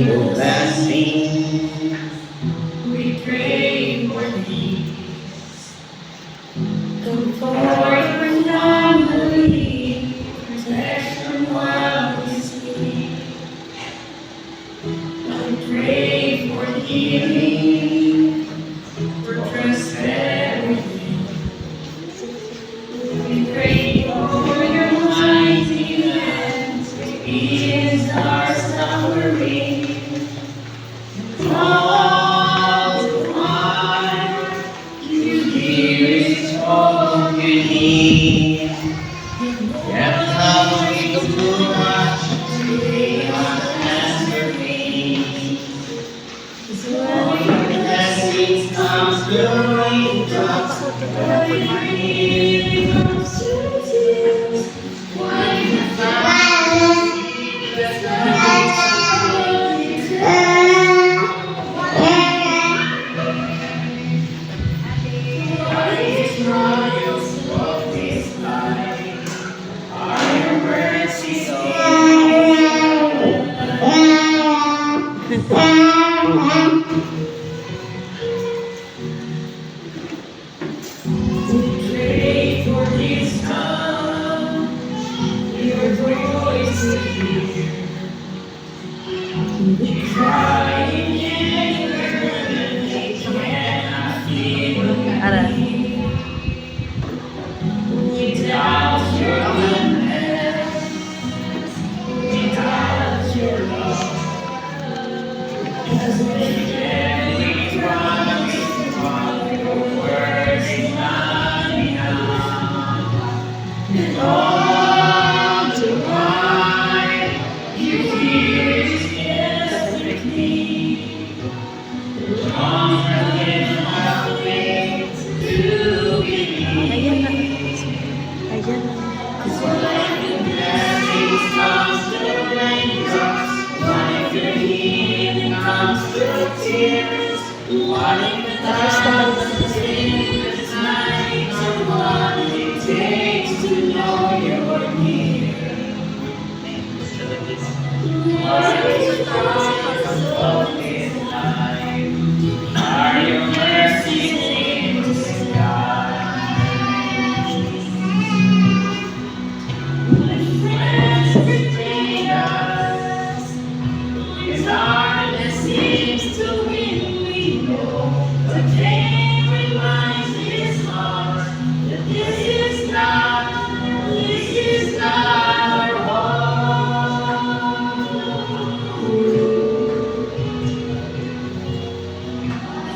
able blessing. We pray for thee. Comfort for family, protection while we sleep. We pray for healing, for prosperity. We pray for your mighty hand to ease our suffering. All the while, you hear each hope you need. Yet how we go too much to lay our hands for me. So all your blessings come through raindrops, all your healing comes through tears. Wipe the clouds, the nights of eternal. What is trials of this life? Are your mercies pray for this town, your voice to hear. We cry in anger and they cannot feel. Without your goodness, without your love, as we gently promise, while your words is not enough. And all the while, you hear his desperate plea. Long again our faith to believe. Cause like the blessings comes through raindrops, like your healing comes through tears, like the thousands sleepless nights are what it takes to know you're near. What is the promise of this life? Are your mercies in the sky? Friends between us, his darkness seems to win. We know the pain reminds his heart that this is not our home.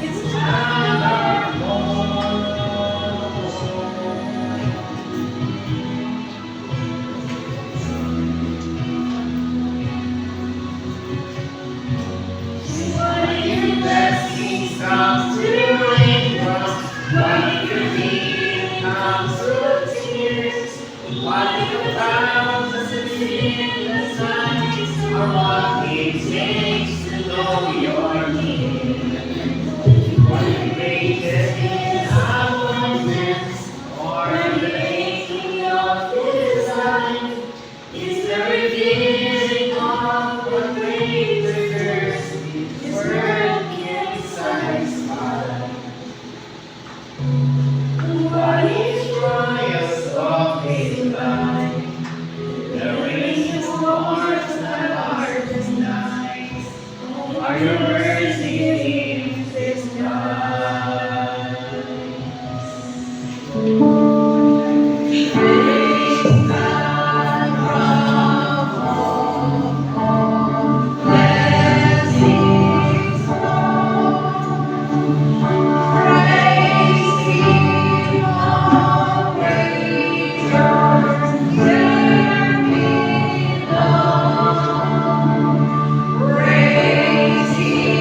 It's not our home. What your blessings come through raindrops, what your healing comes through tears, what your thousands of sleepless nights are what it takes to know you're near. What your greatest is our witness, or the making of design, is the revealing of what greater thirst this world can satisfy. What is trials of this life? The rain is storms that are just nights. Are your mercy in this time? Praise God from all blessings flow. Praise Him, all creatures there below. Praise Him.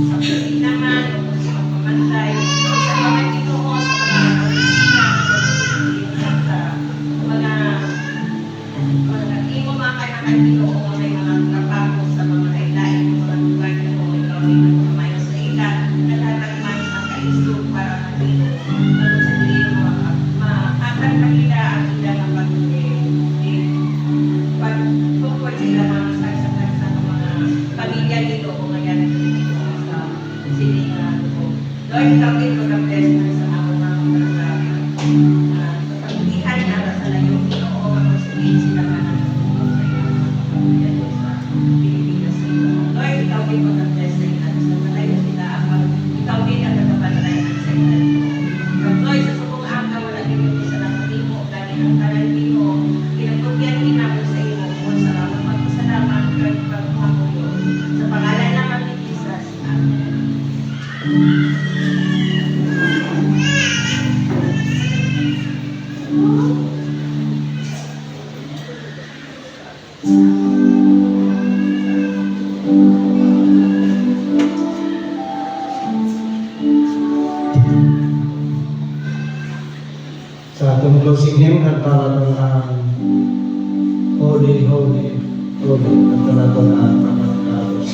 sa pagtinaman, sa pagpamantay, sa mga Ginoo, sa mga opisina, sa mga imo mga kailangan Ginoo, may mga trabaho sa mga lain-lain mga lugar na mo, ikaw ay nagmamayo sa ila, natatagman sa kaisog para matino. Ano sa dili makakatan pa nila ang ilang pag-tungkol sila mga sagsakag sa mga pamilya nito o ngayon sa silingan ko. Lord, kami ko na bless na sa ako mga pagkakata. Pag-ihan na sa layong Ginoo, mag-usigin sila ka ng sa iyong pamilya sa Pilipinas sa ito. Lord, ikaw din ko na bless sa ila. Sa malayo sila ang ikaw din ang nagpapalayan sa ila. Lord, sa subong ang wala din yung isa lang matimo, gani ang tanan mo, pinagtugyan kinamo sa iyo, o sa ramang magpasalamat kag pagpapuyo. Sa pangalan naman ni Jesus. Amen. Sa atong closing hymn, kanta natin ang Holy, Holy, Holy, kanta natin ang Panginoon.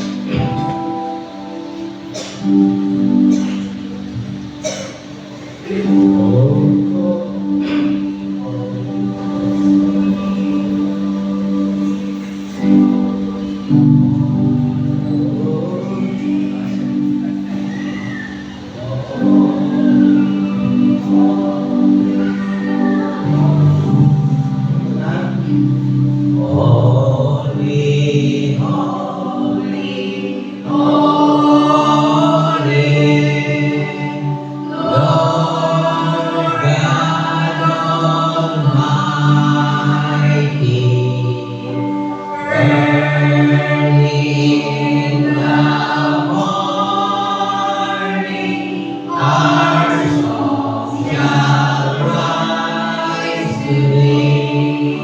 Holy, holy, holy, Lord God Almighty, early in the morning, our song shall rise to thee.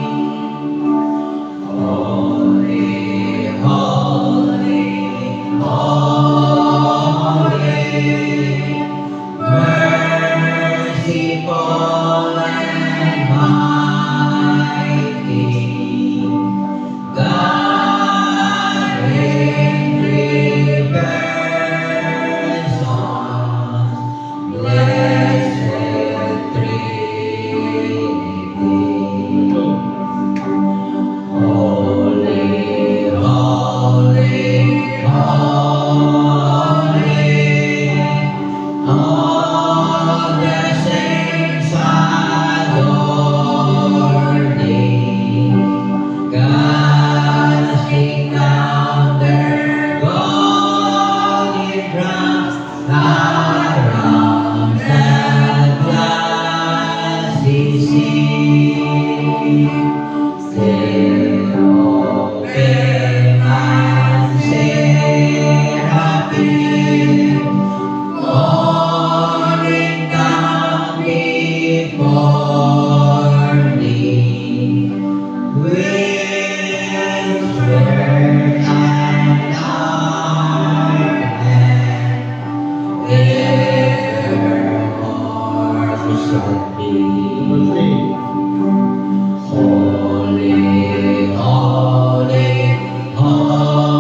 Holy, holy, holy, merciful and mighty, God in three persons, blessed Trinity. Holy, holy, holy, all the saints adore thee. Casting down their golden crowns around that glassy sea. Seraphim and seraphim, falling down before thee, with sword and arm, evermore shall be. Holy, holy, holy,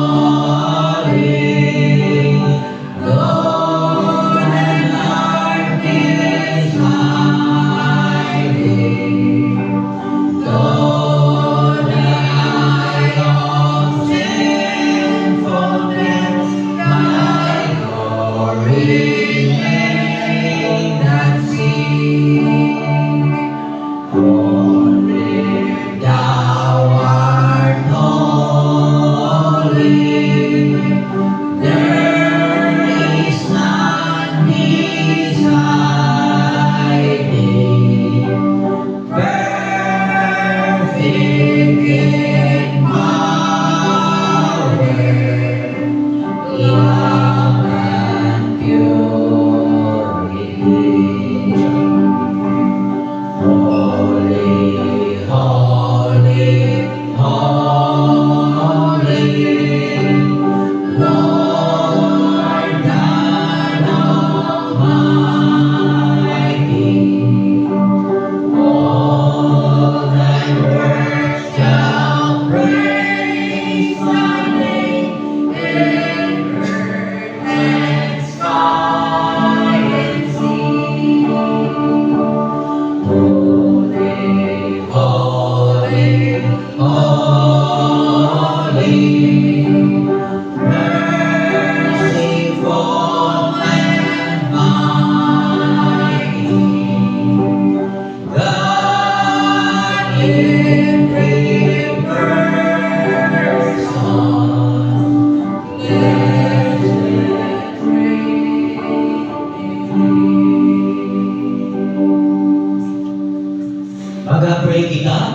Lord and darkness hiding, Lord the eye of sinful men, thy glory may not see.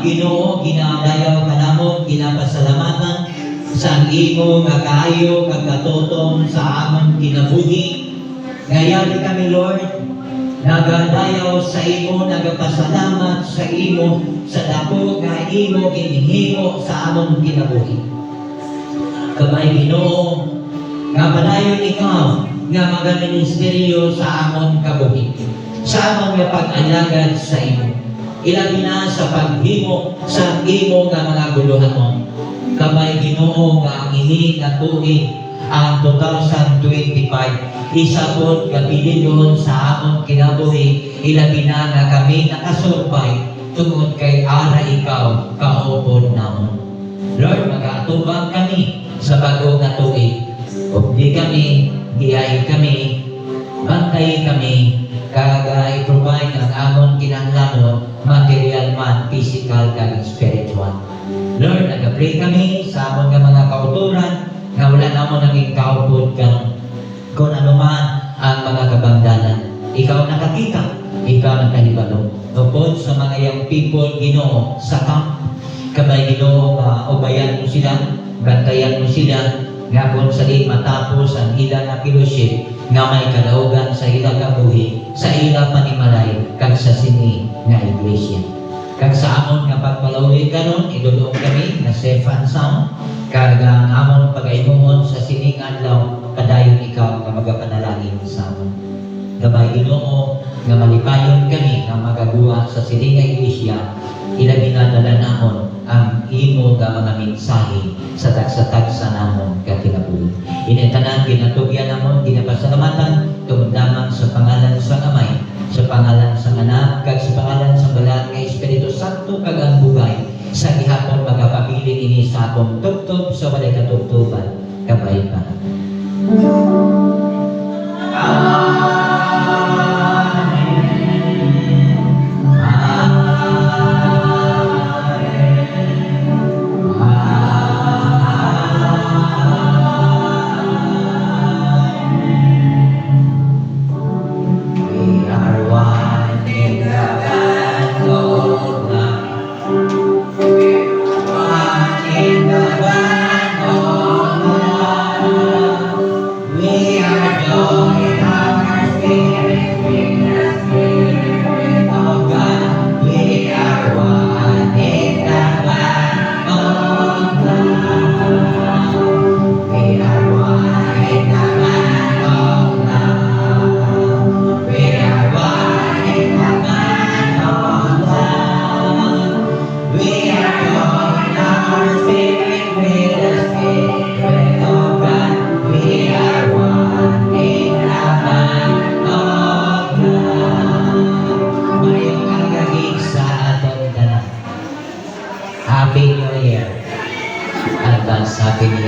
Ginoo, ginadayaw ka namon, ginapasalamatan sa imo nga kaayo kag katutom sa amon kinabuhi. Ngayon kami, Lord, nagadayaw sa imo, nagapasalamat sa imo, sa dako nga imo ginhimo sa amon kinabuhi. Kamay Ginoo, nga padayon ikaw, nga magaministeryo sa amon kabuhi, sa amon nga pag-alagad sa imo. Ilabi na sa paghimo sa imo nga mga guluhanon. Kamay Ginoo nga ang ini nga tuig ang 2025 isabot kapilidon sa amon kinabuhi. Ilabi na nga kami nakasurpay tungod kay ara ikaw kaupod namon. Lord, mag-atubang kami sa bago nga tuig. Ug di kami, giay kami, bantay kami, kaga i-provide ang amon kinahanglan, material man, physical kag spiritual. Lord, nag-pray kami sa amon nga mga kauturan nga wala namon naging kaupod karon. Kung ano man ang mga kabangdanan, ikaw nakakita, ikaw nakahibalo. Tungkol sa mga young people, Ginoo, sa camp, kabay Ginoo, ubayan mo sila, bantayan mo sila, nga kung sa di matapos ang ila na fellowship, nga may kalaugan sa ila kabuhi, sa ila panimalay, kag sa sini nga iglesia. Kag sa amon nga pagpalawig karon, idulong kami na safe and sound, kag ang amon pag-aimuhon sa sining adlaw, padayon ikaw nga magapanalangin sa amon. Gabay Ginoo, nga malipayon kami nga magabuha sa sining nga iglesia, ilabi na dala namon ang imo nga mga mensahe sa tagsa-tagsa namon kakinabuhi. Initanan, ginatugyan namon, ginapasalamatan, tungod lamang sa pangalan sa Amay, sa pangalan sa Anak, kag sa pangalan sa Balat nga Espiritu Santo, kag ang bugay sa gihapon magapabilin ini sa akong tugtog sa walay katugtuban. Kabay pa. Happy New Year. Advance Happy New Year.